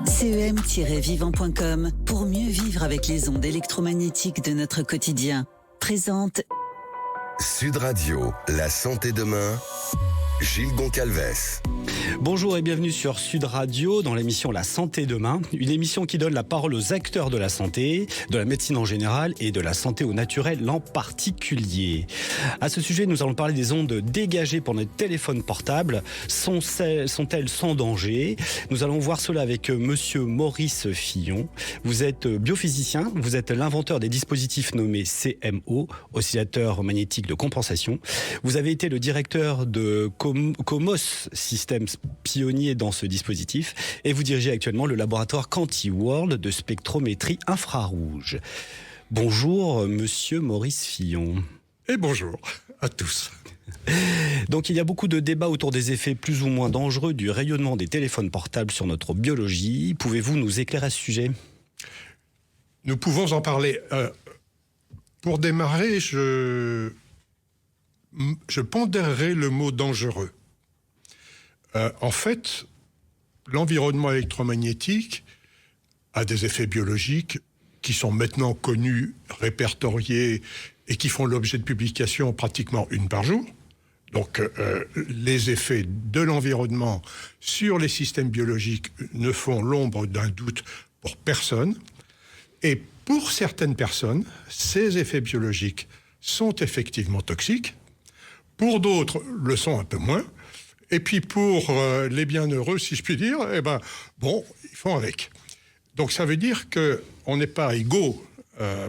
CEM-vivant.com pour mieux vivre avec les ondes électromagnétiques de notre quotidien. Présente Sud Radio, la santé demain, Gilles Goncalves. Bonjour et bienvenue sur Sud Radio dans l'émission La Santé Demain, une émission qui donne la parole aux acteurs de la santé, de la médecine en général et de la santé au naturel en particulier. À ce sujet, nous allons parler des ondes dégagées pour notre téléphone portable. Sont-elles sans danger ? Nous allons voir cela avec monsieur Maurice Fillon. Vous êtes biophysicien, vous êtes l'inventeur des dispositifs nommés CMO, oscillateur magnétique de compensation. Vous avez été le directeur de Comos Systems, pionnier dans ce dispositif, et vous dirigez actuellement le laboratoire Quantiworld de spectrométrie infrarouge. Bonjour monsieur Maurice Fillon. Et bonjour à tous. Donc il y a beaucoup de débats autour des effets plus ou moins dangereux du rayonnement des téléphones portables sur notre biologie. Pouvez-vous nous éclairer à ce sujet ? Nous pouvons en parler. Pour démarrer, je pondérerai le mot dangereux. En fait, l'environnement électromagnétique a des effets biologiques qui sont maintenant connus, répertoriés et qui font l'objet de publications pratiquement une par jour. Donc, les effets de l'environnement sur les systèmes biologiques ne font l'ombre d'un doute pour personne. Et pour certaines personnes, ces effets biologiques sont effectivement toxiques. Pour d'autres, le sont un peu moins. Et puis pour les bienheureux, si je puis dire, ils font avec. Donc ça veut dire qu'on n'est pas égaux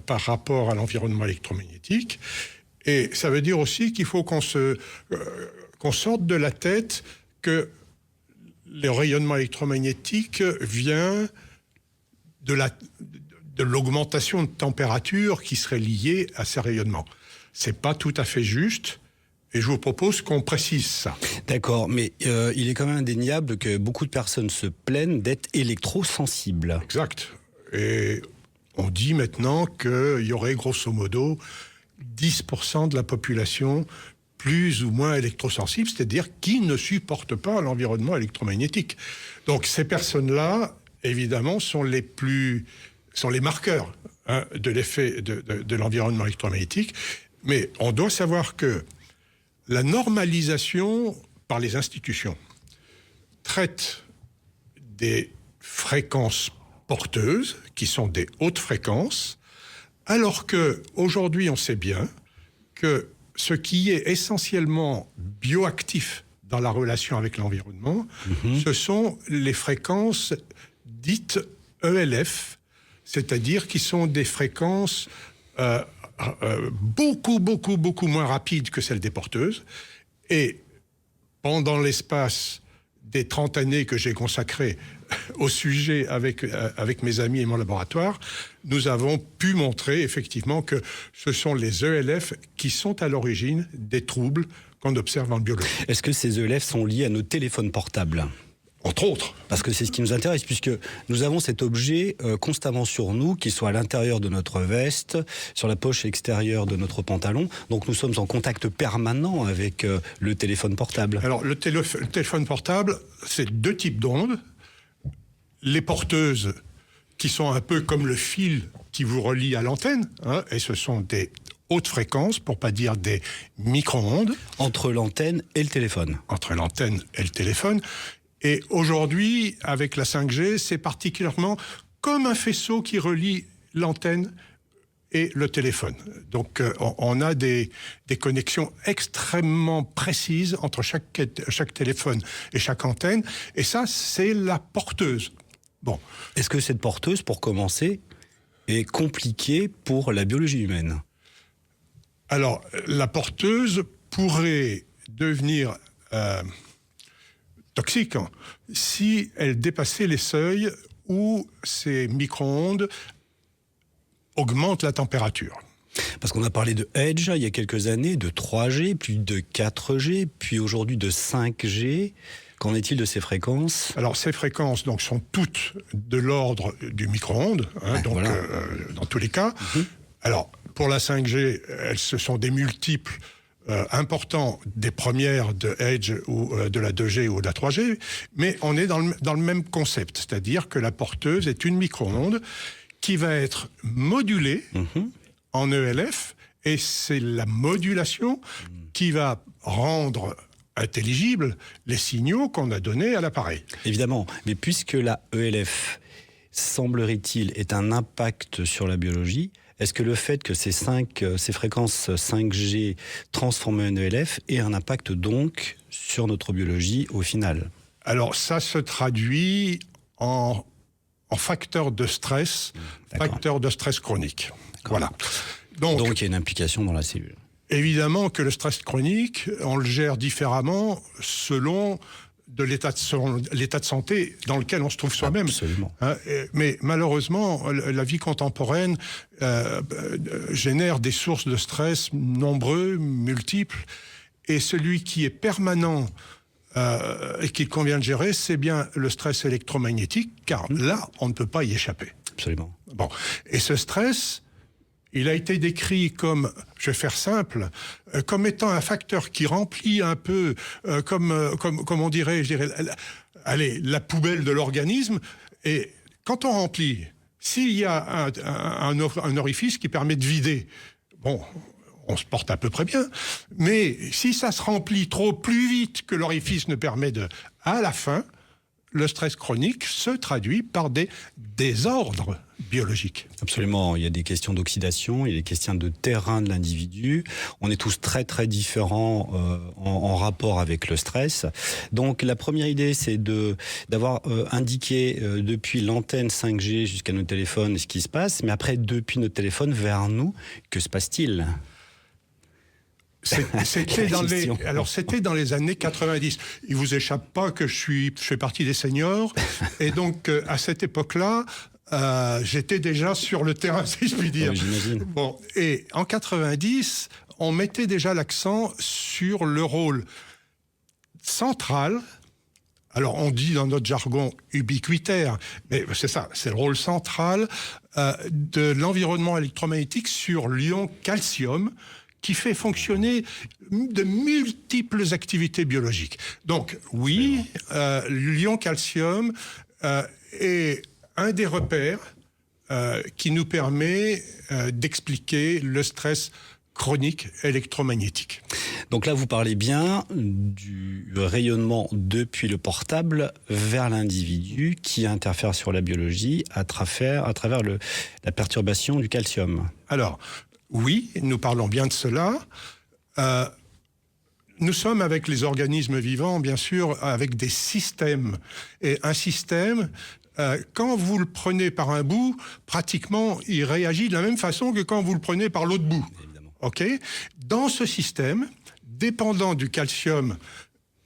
par rapport à l'environnement électromagnétique. Et ça veut dire aussi qu'il faut qu'on sorte de la tête que le rayonnement électromagnétique vient de l'augmentation de température qui serait liée à ces rayonnements. C'est pas tout à fait juste. Et je vous propose qu'on précise ça. D'accord, mais il est quand même indéniable que beaucoup de personnes se plaignent d'être électrosensibles. Exact. Et on dit maintenant qu'il y aurait grosso modo 10% de la population plus ou moins électrosensible, c'est-à-dire qui ne supportent pas l'environnement électromagnétique. Donc ces personnes-là, évidemment, sont les marqueurs de l'effet de l'environnement électromagnétique. Mais on doit savoir que la normalisation par les institutions traite des fréquences porteuses, qui sont des hautes fréquences, alors qu'aujourd'hui, on sait bien que ce qui est essentiellement bioactif dans la relation avec l'environnement, ce sont les fréquences dites ELF, c'est-à-dire qui sont des fréquences beaucoup moins rapide que celle des porteuses. Et pendant l'espace des 30 années que j'ai consacrées au sujet avec mes amis et mon laboratoire, nous avons pu montrer effectivement que ce sont les ELF qui sont à l'origine des troubles qu'on observe en biologie. Est-ce que ces ELF sont liés à nos téléphones portables ? Entre autres. Parce que c'est ce qui nous intéresse, puisque nous avons cet objet constamment sur nous, qu'il soit à l'intérieur de notre veste, sur la poche extérieure de notre pantalon. Donc nous sommes en contact permanent avec le téléphone portable. Alors le téléphone portable, c'est deux types d'ondes. Les porteuses, qui sont un peu comme le fil qui vous relie à l'antenne, et ce sont des hautes fréquences, pour pas dire des micro-ondes. Entre l'antenne et le téléphone. Entre l'antenne et le téléphone. Et aujourd'hui, avec la 5G, c'est particulièrement comme un faisceau qui relie l'antenne et le téléphone. Donc, on a des connexions extrêmement précises entre chaque téléphone et chaque antenne. Et ça, c'est la porteuse. Bon. Est-ce que cette porteuse, pour commencer, est compliquée pour la biologie humaine ? Alors, la porteuse pourrait devenir toxique si elle dépassait les seuils où ces micro-ondes augmentent la température. Parce qu'on a parlé de Edge il y a quelques années, de 3G, puis de 4G, puis aujourd'hui de 5G. Qu'en est-il de ces fréquences ? Alors, ces fréquences donc, sont toutes de l'ordre du micro-ondes, dans tous les cas. Alors, pour la 5G, ce sont des multiples important des premières de Edge ou de la 2G ou de la 3G, mais on est dans le même concept, c'est-à-dire que la porteuse est une micro-onde qui va être modulée en ELF, et c'est la modulation qui va rendre intelligibles les signaux qu'on a donnés à l'appareil. Évidemment, mais puisque la ELF, semblerait-il, est un impact sur la biologie, est-ce que le fait que ces fréquences 5G transformées en ELF ait un impact donc sur notre biologie au final? Alors ça se traduit en facteur de stress, chronique. Voilà. Donc il y a une implication dans la cellule. Évidemment que le stress chronique, on le gère différemment selon l'état de santé dans lequel on se trouve soi-même. Absolument. Mais malheureusement, la vie contemporaine génère des sources de stress nombreux, multiples, et celui qui est permanent et qu'il convient de gérer, c'est bien le stress électromagnétique, car là, on ne peut pas y échapper. Absolument. Bon. Et ce stress, il a été décrit comme, je vais faire simple, comme étant un facteur qui remplit un peu, comme on dirait, la poubelle de l'organisme. Et quand on remplit, s'il y a un orifice qui permet de vider, bon, on se porte à peu près bien. Mais si ça se remplit plus vite que l'orifice ne permet à la fin, le stress chronique se traduit par des désordres biologiques. Absolument, il y a des questions d'oxydation, il y a des questions de terrain de l'individu. On est tous très très différents en rapport avec le stress. Donc la première idée, c'est d'avoir indiqué depuis l'antenne 5G jusqu'à nos téléphones ce qui se passe, mais après depuis notre téléphone vers nous, que se passe-t-il ? C'était dans les années 90. Il vous échappe pas que je fais partie des seniors, et donc à cette époque-là, j'étais déjà sur le terrain, si je puis dire. Oui, j'imagine. Bon, et en 90, on mettait déjà l'accent sur le rôle central. Alors on dit dans notre jargon ubiquitaire, mais c'est ça, c'est le rôle central de l'environnement électromagnétique sur l'ion calcium, qui fait fonctionner de multiples activités biologiques. Donc, oui, l'ion calcium est un des repères qui nous permet d'expliquer le stress chronique électromagnétique. Donc là, vous parlez bien du rayonnement depuis le portable vers l'individu qui interfère sur la biologie à travers la perturbation du calcium. Alors, oui, nous parlons bien de cela. Nous sommes avec les organismes vivants, bien sûr, avec des systèmes. Et un système, quand vous le prenez par un bout, pratiquement, il réagit de la même façon que quand vous le prenez par l'autre bout. Évidemment. Okay ? Dans ce système, dépendant du calcium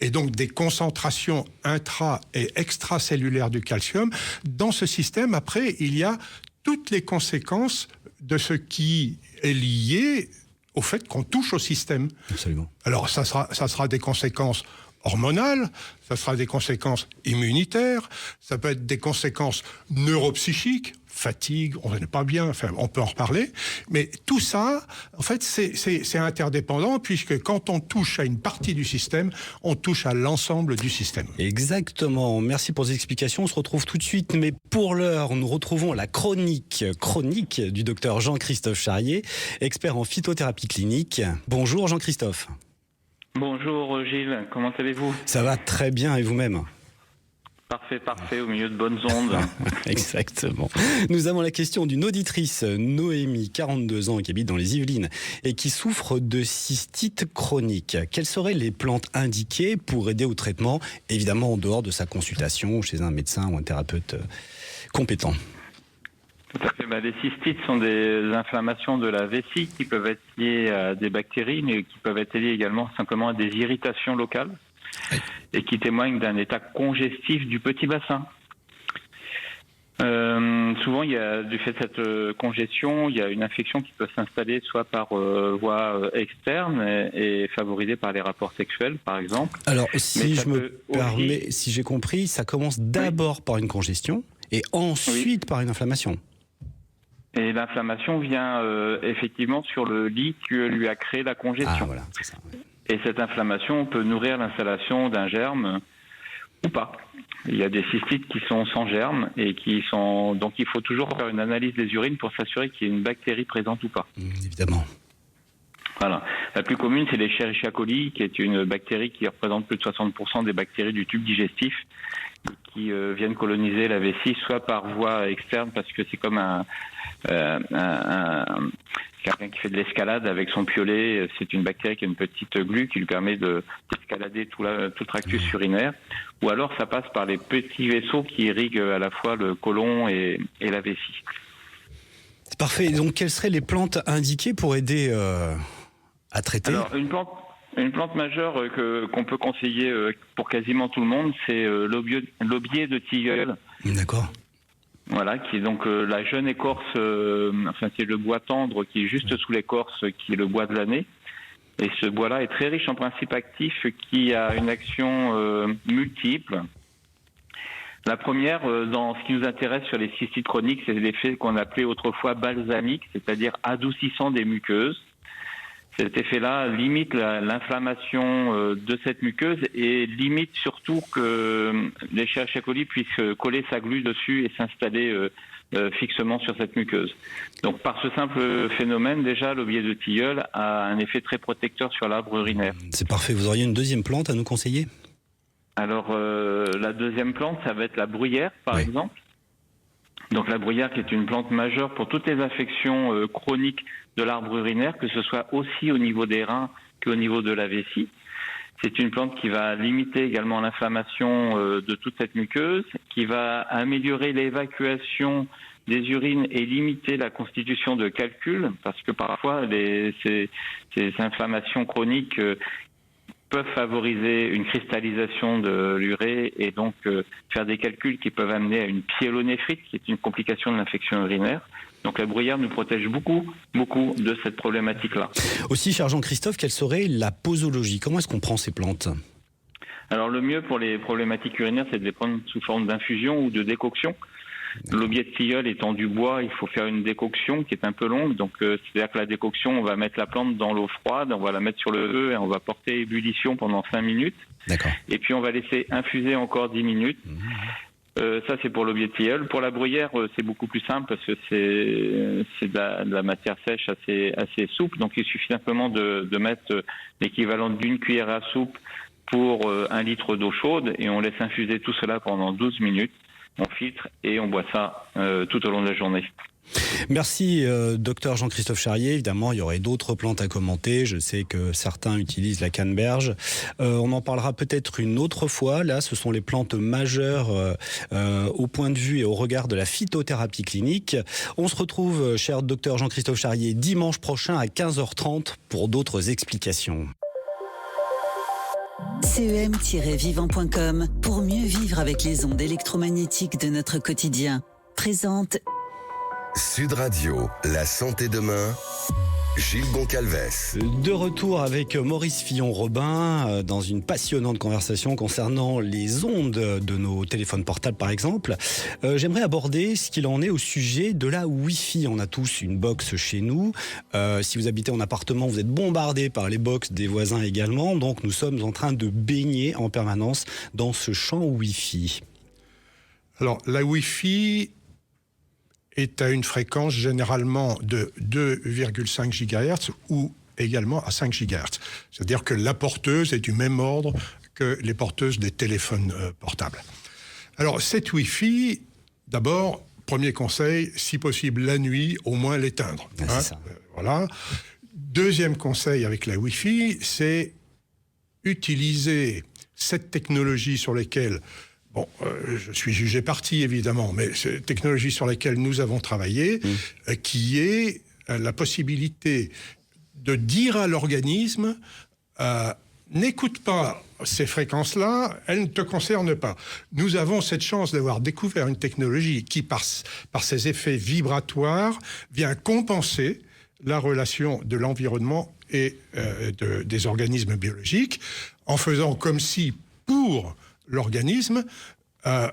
et donc des concentrations intra- et extracellulaires du calcium, dans ce système, après, il y a toutes les conséquences de ce qui est lié au fait qu'on touche au système. Absolument. Alors, ça sera des conséquences hormonales, ça sera des conséquences immunitaires, ça peut être des conséquences neuropsychiques, fatigue, on n'est pas bien, enfin, on peut en reparler, mais tout ça, en fait, c'est interdépendant, puisque quand on touche à une partie du système, on touche à l'ensemble du système. Exactement, merci pour ces explications, on se retrouve tout de suite, mais pour l'heure, nous retrouvons la chronique du docteur Jean-Christophe Charrier, expert en phytothérapie clinique. Bonjour Jean-Christophe. Bonjour Gilles, comment allez-vous ? Ça va très bien, et vous-même ? Parfait, au milieu de bonnes ondes. Exactement. Nous avons la question d'une auditrice, Noémie, 42 ans, qui habite dans les Yvelines et qui souffre de cystite chronique. Quelles seraient les plantes indiquées pour aider au traitement, évidemment en dehors de sa consultation chez un médecin ou un thérapeute compétent ? Tout à fait. Les cystites sont des inflammations de la vessie qui peuvent être liées à des bactéries, mais qui peuvent être liées également simplement à des irritations locales. Oui. Et qui témoignent d'un état congestif du petit bassin. Souvent, du fait de cette congestion, il y a une infection qui peut s'installer soit par voie externe et favorisée par les rapports sexuels, par exemple. Alors, si j'ai compris, ça commence d'abord par une congestion et ensuite par une inflammation. Et l'inflammation vient effectivement sur le lit que lui a créé la congestion. Ah, voilà, c'est ça. Ouais. Et cette inflammation peut nourrir l'installation d'un germe ou pas. Il y a des cystites qui sont sans germe et qui sont... Donc il faut toujours faire une analyse des urines pour s'assurer qu'il y ait une bactérie présente ou pas. Évidemment. Voilà. La plus commune, c'est l'Escherichia coli, qui est une bactérie qui représente plus de 60% des bactéries du tube digestif, qui viennent coloniser la vessie, soit par voie externe, parce que c'est comme quelqu'un qui fait de l'escalade avec son piolet. C'est une bactérie qui a une petite glu qui lui permet d'escalader tout le tractus urinaire. Ou alors ça passe par les petits vaisseaux qui irriguent à la fois le côlon et la vessie. C'est parfait. Donc quelles seraient les plantes indiquées pour aider à traiter ? Alors une plante majeure qu'on peut conseiller pour quasiment tout le monde, c'est l'aubier de tilleul. D'accord. Voilà, qui est donc la jeune écorce, c'est le bois tendre qui est juste sous l'écorce, qui est le bois de l'année. Et ce bois-là est très riche en principes actifs qui a une action multiple. La première, dans ce qui nous intéresse sur les cystites chroniques, c'est l'effet qu'on appelait autrefois balsamique, c'est-à-dire adoucissant des muqueuses. Cet effet-là limite l'inflammation de cette muqueuse et limite surtout que l'Escherichia coli puisse coller sa glu dessus et s'installer fixement sur cette muqueuse. Donc par ce simple phénomène, déjà l'aubier de tilleul a un effet très protecteur sur l'arbre urinaire. C'est parfait. Vous auriez une deuxième plante à nous conseiller ? Alors la deuxième plante, ça va être la bruyère par exemple. Donc la bruyère qui est une plante majeure pour toutes les infections chroniques de l'arbre urinaire, que ce soit aussi au niveau des reins qu'au niveau de la vessie. C'est une plante qui va limiter également l'inflammation de toute cette muqueuse, qui va améliorer l'évacuation des urines et limiter la constitution de calculs, parce que parfois ces inflammations chroniques peuvent favoriser une cristallisation de l'urée et donc faire des calculs qui peuvent amener à une pyélonéphrite, qui est une complication de l'infection urinaire. Donc la bruyère nous protège beaucoup de cette problématique-là. Aussi, cher Jean-Christophe, quelle serait la posologie ? Comment est-ce qu'on prend ces plantes ? Alors le mieux pour les problématiques urinaires, c'est de les prendre sous forme d'infusion ou de décoction. L'aubier de tilleul étant du bois, il faut faire une décoction qui est un peu longue. Donc c'est-à-dire que la décoction, on va mettre la plante dans l'eau froide, on va la mettre sur le feu et on va porter ébullition pendant 5 minutes. D'accord. Et puis on va laisser infuser encore 10 minutes. Ça c'est pour l'aubier de tilleul. Pour la bruyère, c'est beaucoup plus simple parce que c'est de la matière sèche assez souple. Donc il suffit simplement de mettre l'équivalent d'une cuillère à soupe pour 1 litre d'eau chaude et on laisse infuser tout cela pendant 12 minutes. On filtre et on boit ça tout au long de la journée. Merci docteur Jean-Christophe Charrier. Évidemment, il y aurait d'autres plantes à commenter. Je sais que certains utilisent la canneberge. On en parlera peut-être une autre fois. Là, ce sont les plantes majeures au point de vue et au regard de la phytothérapie clinique. On se retrouve, cher docteur Jean-Christophe Charrier, dimanche prochain à 15h30 pour d'autres explications. CEM-vivant.com pour mieux vivre avec les ondes électromagnétiques de notre quotidien. Présente Sud Radio, la santé demain, Gilles Goncalves. De retour avec Maurice Fillon-Robin dans une passionnante conversation concernant les ondes de nos téléphones portables par exemple. J'aimerais aborder ce qu'il en est au sujet de la Wi-Fi. On a tous une box chez nous. Si vous habitez en appartement, vous êtes bombardé par les box des voisins également. Donc nous sommes en train de baigner en permanence dans ce champ Wi-Fi. Alors la Wi-Fi est à une fréquence généralement de 2,5 GHz ou également à 5 GHz. C'est-à-dire que la porteuse est du même ordre que les porteuses des téléphones portables. Alors cette Wi-Fi, d'abord, premier conseil, si possible la nuit, au moins l'éteindre. C'est ça. Voilà. Deuxième conseil avec la Wi-Fi, c'est utiliser cette technologie sur laquelle je suis jugé parti, évidemment, mais c'est une technologie sur laquelle nous avons travaillé, qui est la possibilité de dire à l'organisme n'écoute pas ces fréquences-là, elles ne te concernent pas. Nous avons cette chance d'avoir découvert une technologie qui, par ses effets vibratoires, vient compenser la relation de l'environnement et des organismes biologiques, en faisant comme si, pour l'organisme,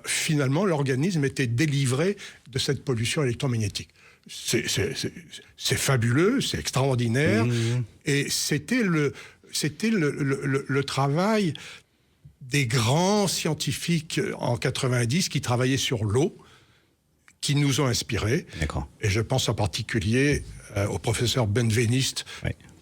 finalement, l'organisme était délivré de cette pollution électromagnétique. c'est fabuleux, c'est extraordinaire. Et c'était le travail des grands scientifiques en 90 qui travaillaient sur l'eau, qui nous ont inspirés. D'accord. Et je pense en particulier au professeur Benveniste,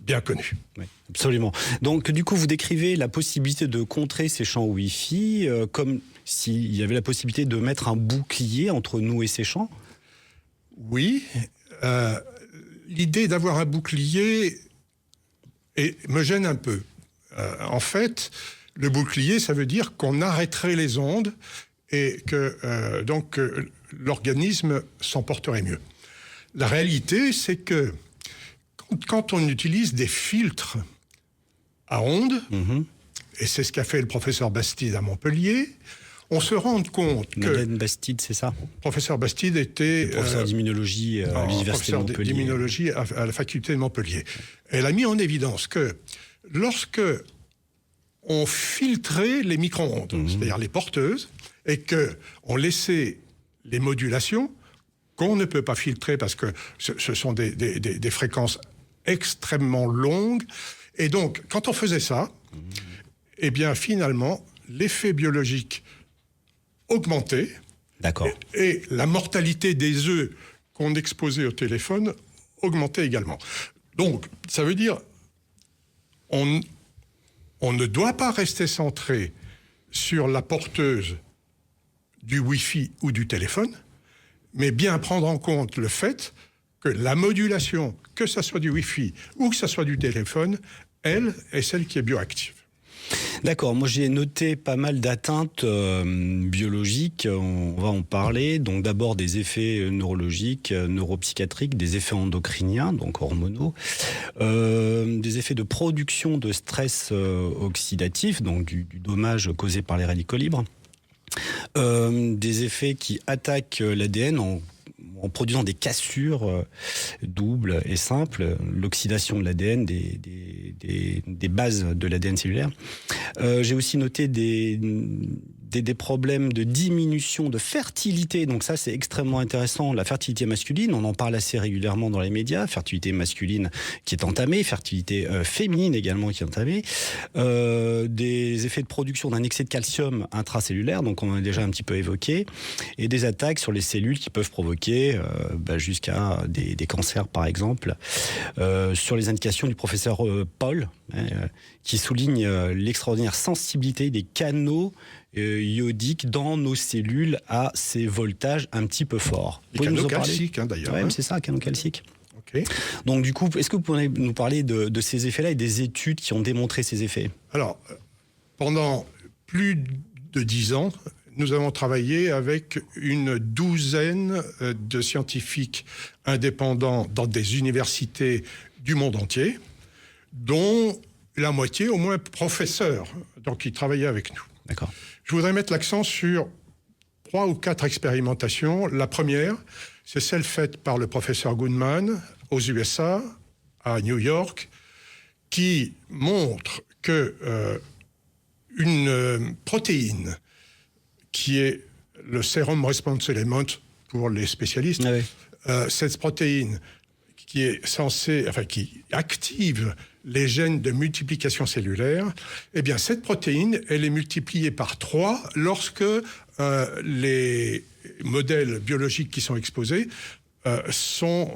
bien connu. Oui, absolument. Donc, du coup, vous décrivez la possibilité de contrer ces champs Wi-Fi comme s'il y avait la possibilité de mettre un bouclier entre nous et ces champs. Oui. L'idée d'avoir un bouclier me gêne un peu. En fait, le bouclier, ça veut dire qu'on arrêterait les ondes et que donc l'organisme s'en porterait mieux. La réalité, c'est que quand on utilise des filtres à ondes, et c'est ce qu'a fait le professeur Bastide à Montpellier, on se rend compte que... Madeleine Bastide, c'est ça? Le professeur Bastide était... professeur d'immunologie à l'université de Montpellier. Professeur d'immunologie à la faculté de Montpellier. Elle a mis en évidence que lorsque on filtrait les micro-ondes, c'est-à-dire les porteuses, et qu'on laissait les modulations, qu'on ne peut pas filtrer parce que ce sont des fréquences extrêmement longues. Et donc, quand on faisait ça, eh bien, finalement, l'effet biologique augmentait. D'accord. Et la mortalité des œufs qu'on exposait au téléphone augmentait également. Donc, ça veut dire on ne doit pas rester centré sur la porteuse du Wi-Fi ou du téléphone, mais bien prendre en compte le fait que la modulation, que ça soit du Wi-Fi ou que ça soit du téléphone, elle est celle qui est bioactive. D'accord, moi j'ai noté pas mal d'atteintes biologiques, on va en parler. Donc d'abord des effets neurologiques, neuropsychiatriques, des effets endocriniens, donc hormonaux, des effets de production de stress oxydatif, donc du dommage causé par les radicaux libres, des effets qui attaquent l'ADN en produisant des cassures doubles et simples, l'oxydation de l'ADN, des bases de l'ADN cellulaire. J'ai aussi noté des problèmes de diminution de fertilité. Donc ça, c'est extrêmement intéressant. La fertilité masculine, on en parle assez régulièrement dans les médias. Fertilité masculine qui est entamée, fertilité féminine également qui est entamée. Des effets de production d'un excès de calcium intracellulaire, donc on en a déjà un petit peu évoqué. Et des attaques sur les cellules qui peuvent provoquer jusqu'à des cancers, par exemple. Sur les indications du professeur Paul, qui souligne l'extraordinaire sensibilité des canaux iodiques dans nos cellules à ces voltages un petit peu forts. Les canaux calciques, d'ailleurs. Oui, c'est ça, canaux calciques. Okay. Donc du coup, est-ce que vous pouvez nous parler de ces effets-là et des études qui ont démontré ces effets? Alors, pendant plus de 10 ans, nous avons travaillé avec une douzaine de scientifiques indépendants dans des universités du monde entier, dont la moitié au moins professeurs, donc qui travaillaient avec nous. D'accord. Je voudrais mettre l'accent sur 3 ou 4 expérimentations. La première, c'est celle faite par le professeur Goodman aux USA, à New York, qui montre que une protéine qui est le Serum Response Element pour les spécialistes, cette protéine qui est qui active les gènes de multiplication cellulaire, eh bien cette protéine, elle est multipliée par 3 lorsque les modèles biologiques qui sont exposés sont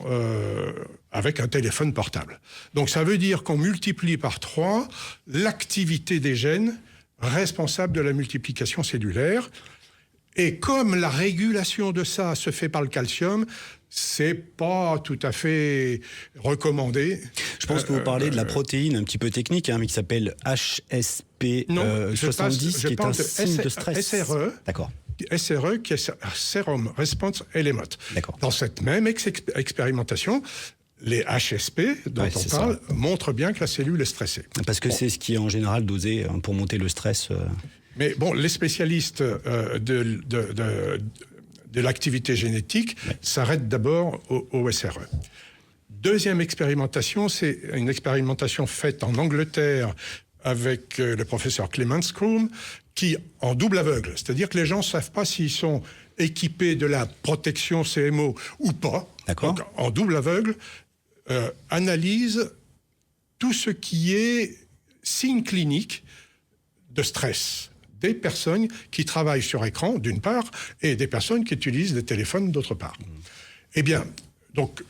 avec un téléphone portable. Donc ça veut dire qu'on multiplie par 3 l'activité des gènes responsables de la multiplication cellulaire. Et comme la régulation de ça se fait par le calcium, c'est pas tout à fait recommandé. Je pense que vous parlez de la protéine un petit peu technique, mais qui s'appelle HSP 70, qui est un signe de stress. SRE. D'accord. SRE, qui est Serum Response Element. D'accord. Dans cette même expérimentation, les HSP dont on parle montrent bien que la cellule est stressée. Parce que c'est ce qui est en général dosé pour monter le stress. Mais bon, les spécialistes de l'activité génétique s'arrêtent d'abord au SRE. Deuxième expérimentation, c'est une expérimentation faite en Angleterre avec le professeur Clemens Krumm, qui en double aveugle, c'est-à-dire que les gens ne savent pas s'ils sont équipés de la protection CMO ou pas, D'accord. donc en double aveugle, analysent tout ce qui est signe clinique de stress des personnes qui travaillent sur écran, d'une part, et des personnes qui utilisent des téléphones, d'autre part. Eh bien, donc,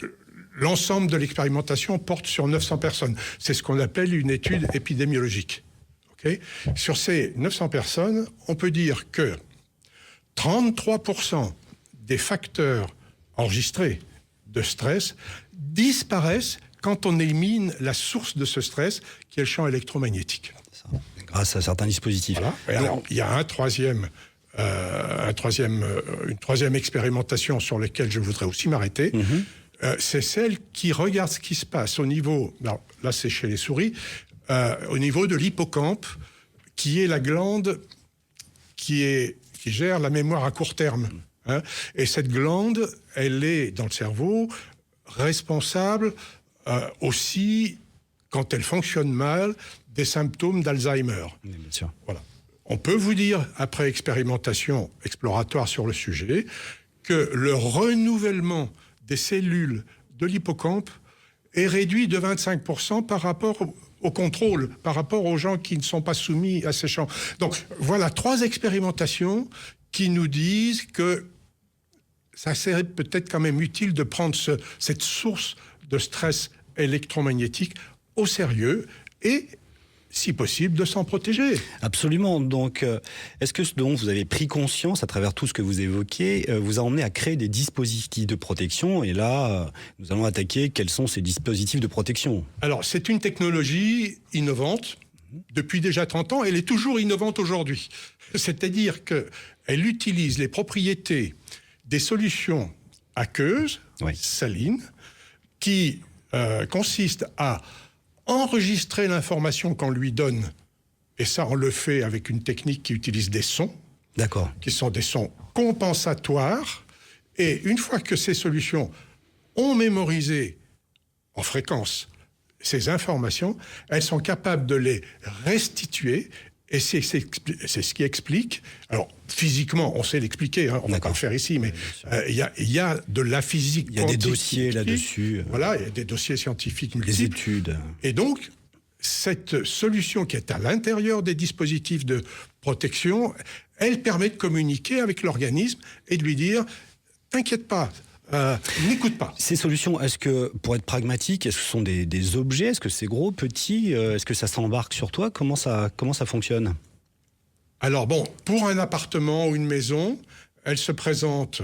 l'ensemble de l'expérimentation porte sur 900 personnes. C'est ce qu'on appelle une étude épidémiologique. Okay ? Sur ces 900 personnes, on peut dire que 33% des facteurs enregistrés de stress disparaissent quand on élimine la source de ce stress, qui est le champ électromagnétique. Ça, grâce à certains dispositifs. Voilà. Et alors, il y a une troisième expérimentation sur laquelle je voudrais aussi m'arrêter. C'est celle qui regarde ce qui se passe au niveau, alors, là c'est chez les souris, au niveau de l'hippocampe, qui est la glande qui gère la mémoire à court terme. Hein. Et cette glande, elle est dans le cerveau responsable aussi, quand elle fonctionne mal, des symptômes d'Alzheimer. Oui, bien sûr. Voilà. On peut vous dire, après expérimentation exploratoire sur le sujet, que le renouvellement des cellules de l'hippocampe est réduit de 25% par rapport au contrôle, par rapport aux gens qui ne sont pas soumis à ces champs. Donc voilà 3 expérimentations qui nous disent que ça serait peut-être quand même utile de prendre cette source de stress électromagnétique au sérieux et, si possible, de s'en protéger. Absolument. Donc, est-ce que ce dont vous avez pris conscience à travers tout ce que vous évoquez vous a emmené à créer des dispositifs de protection ? Et là, nous allons attaquer quels sont ces dispositifs de protection. Alors, c'est une technologie innovante depuis déjà 30 ans. Elle est toujours innovante aujourd'hui. C'est-à-dire qu'elle utilise les propriétés des solutions aqueuses, Oui. salines, qui consistent à enregistrer l'information qu'on lui donne, et ça on le fait avec une technique qui utilise des sons, D'accord. qui sont des sons compensatoires, et une fois que ces solutions ont mémorisé en fréquence ces informations, elles sont capables de les restituer, et c'est ce qui explique, alors physiquement on sait l'expliquer, hein, on ne va pas le faire ici, mais il y a de la physique Il y a des quantique dossiers là-dessus. Voilà, il y a des dossiers scientifiques Des multiples. études. Et donc, cette solution qui est à l'intérieur des dispositifs de protection, elle permet de communiquer avec l'organisme et de lui dire « T'inquiète pas, n'écoute pas ». Ces solutions, est-ce que, pour être pragmatique, est-ce que ce sont des objets ? Est-ce que c'est gros, petit ? Est-ce que ça s'embarque sur toi ? Comment ça fonctionne ? Alors bon, pour un appartement ou une maison, elle se présente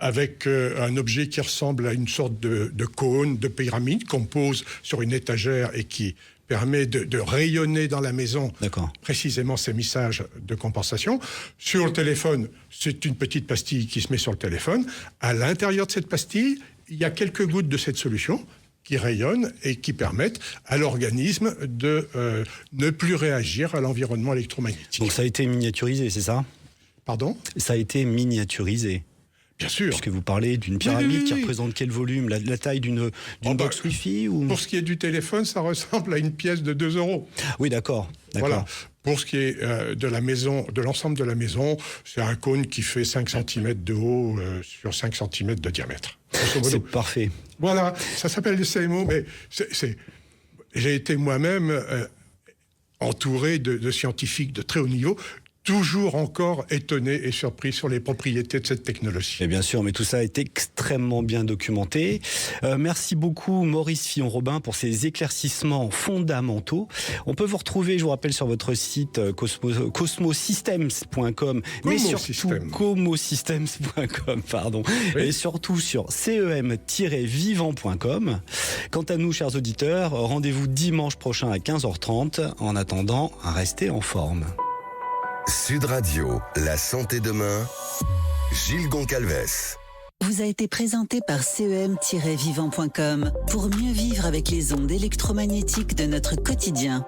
avec un objet qui ressemble à une sorte de cône, de pyramide qu'on pose sur une étagère et qui permet de rayonner dans la maison précisément ces messages de compensation. Sur le téléphone, c'est une petite pastille qui se met sur le téléphone. À l'intérieur de cette pastille, il y a quelques gouttes de cette solution qui rayonnent et qui permettent à l'organisme de ne plus réagir à l'environnement électromagnétique. Donc ça a été miniaturisé, c'est ça ? Pardon ? Ça a été miniaturisé. Bien sûr. Puisque vous parlez d'une pyramide Oui. qui représente quel volume ? La taille d'une box Wi-Fi ou... Pour ce qui est du téléphone, ça ressemble à une pièce de 2 €. Oui, d'accord. Voilà. Pour ce qui est de la maison, de l'ensemble de la maison, c'est un cône qui fait 5 cm de haut sur 5 cm de diamètre. C'est parfait. Voilà, ça s'appelle le CMO, mais j'ai été moi-même entouré de scientifiques de très haut niveau, toujours encore étonné et surpris sur les propriétés de cette technologie. Et bien sûr, mais tout ça est extrêmement bien documenté. Merci beaucoup Maurice Fillon-Robin pour ces éclaircissements fondamentaux. On peut vous retrouver, je vous rappelle, sur votre site cosmosystems.com, mais surtout comosystems.com, pardon, oui. Et surtout sur cem-vivant.com. Quant à nous, chers auditeurs, rendez-vous dimanche prochain à 15h30. En attendant, restez en forme. Sud Radio, la santé demain, Gilles Goncalves. Vous a été présenté par cem-vivant.com pour mieux vivre avec les ondes électromagnétiques de notre quotidien.